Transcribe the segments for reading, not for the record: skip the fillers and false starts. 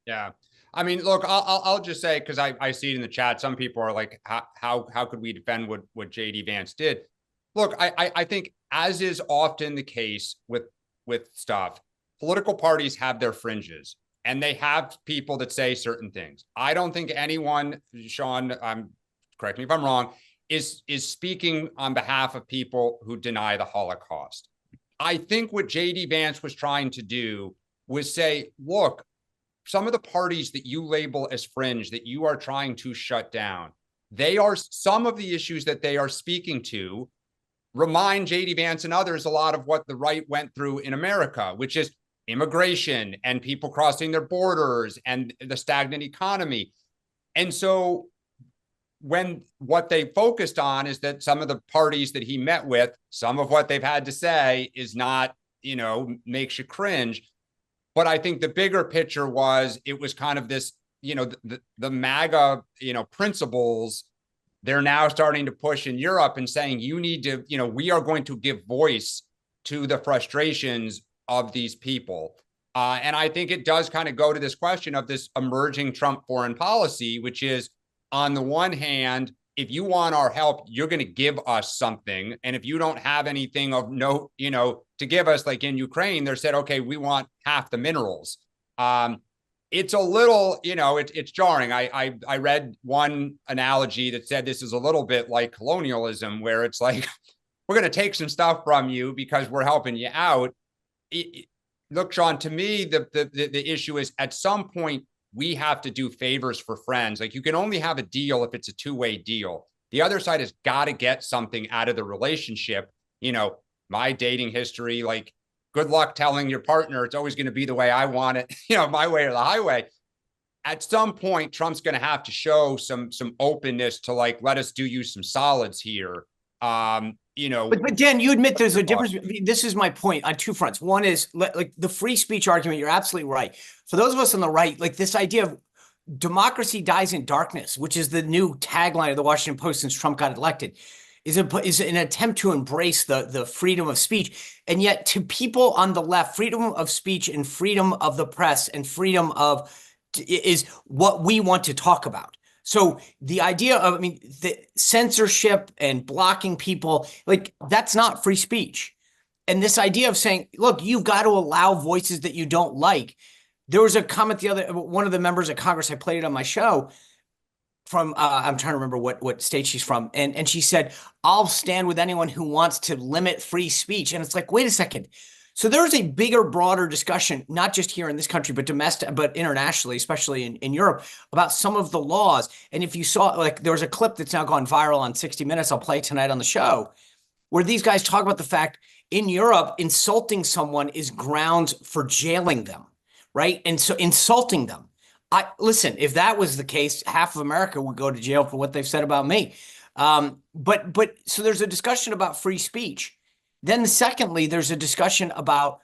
Yeah. I mean, look, I'll just say, because I see it in the chat. Some people are like, how could we defend what JD Vance did? Look, I think, as is often the case with stuff, political parties have their fringes, and they have people that say certain things. I don't think anyone, Sean, correct me if I'm wrong, is speaking on behalf of people who deny the Holocaust. I think what JD Vance was trying to do was say, look, some of the parties that you label as fringe that you are trying to shut down, they are, some of the issues that they are speaking to remind JD Vance and others a lot of what the right went through in America, which is immigration and people crossing their borders and the stagnant economy. And so when what they focused on is that some of the parties that he met with, some of what they've had to say is not, makes you cringe. But I think the bigger picture was, it was kind of this, the MAGA, principles they're now starting to push in Europe and saying, you need to, we are going to give voice to the frustrations of these people. And I think it does kind of go to this question of this emerging Trump foreign policy, which is, on the one hand, if you want our help, you're going to give us something. And if you don't have anything of note, to give us, like in Ukraine, they said, okay, we want half the minerals. It's a little, it's jarring. I read one analogy that said this is a little bit like colonialism, where it's like, we're going to take some stuff from you because we're helping you out. Look, Sean, to me, the issue is, at some point, we have to do favors for friends. Like, you can only have a deal if it's a two-way deal. The other side has got to get something out of the relationship. My dating history, like, good luck telling your partner it's always going to be the way I want it, my way or the highway. At some point, Trump's going to have to show some openness to, like, let us do you some solids here. But Dan, you admit there's a difference. This is my point on two fronts. One is, like, the free speech argument. You're absolutely right. For those of us on the right, like, this idea of democracy dies in darkness, which is the new tagline of the Washington Post since Trump got elected, is an attempt to embrace the freedom of speech. And yet, to people on the left, freedom of speech and freedom of the press and freedom of is what we want to talk about. So the idea of, the censorship and blocking people, like, that's not free speech. And this idea of saying, look, you've got to allow voices that you don't like. There was a comment one of the members of Congress, I played it on my show, from, I'm trying to remember what state she's from. And she said, I'll stand with anyone who wants to limit free speech. And it's like, wait a second. So there's a bigger, broader discussion, not just here in this country, but internationally, especially in Europe, about some of the laws. And if you saw, like, there was a clip that's now gone viral on 60 Minutes, I'll play tonight on the show, where these guys talk about the fact in Europe, insulting someone is grounds for jailing them, right? And so insulting them. Listen, if that was the case, half of America would go to jail for what they've said about me. But so there's a discussion about free speech. Then secondly, there's a discussion about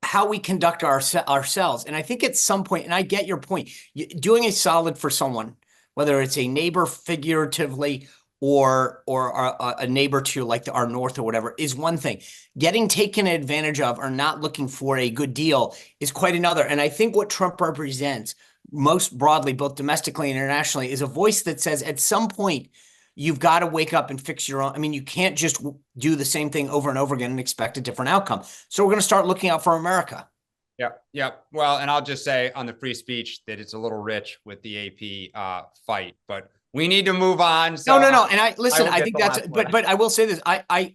how we conduct ourselves. And I think at some point, and I get your point, doing a solid for someone, whether it's a neighbor figuratively or a neighbor to, like, our north or whatever, is one thing. Getting taken advantage of or not looking for a good deal is quite another. And I think what Trump represents most broadly, both domestically and internationally, is a voice that says, at some point, you've got to wake up and fix your own. You can't just do the same thing over and over again and expect a different outcome. So we're going to start looking out for America. Yeah. Well, and I'll just say on the free speech that it's a little rich with the AP fight, but we need to move on. So no. And I think that's, but I will say this. I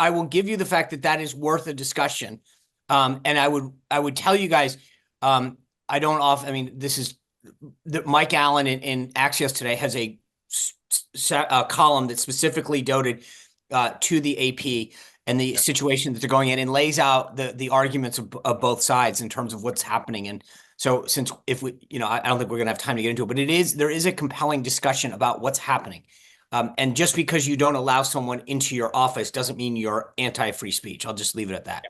will give you the fact that is worth a discussion. And I would tell you guys, I don't often, this is Mike Allen in Axios today has a column that's specifically devoted to the AP and the situation that they're going in, and lays out the arguments of both sides in terms of what's happening. And so, since if we, I don't think we're going to have time to get into it, but there is a compelling discussion about what's happening. And just because you don't allow someone into your office doesn't mean you're anti-free speech. I'll just leave it at that.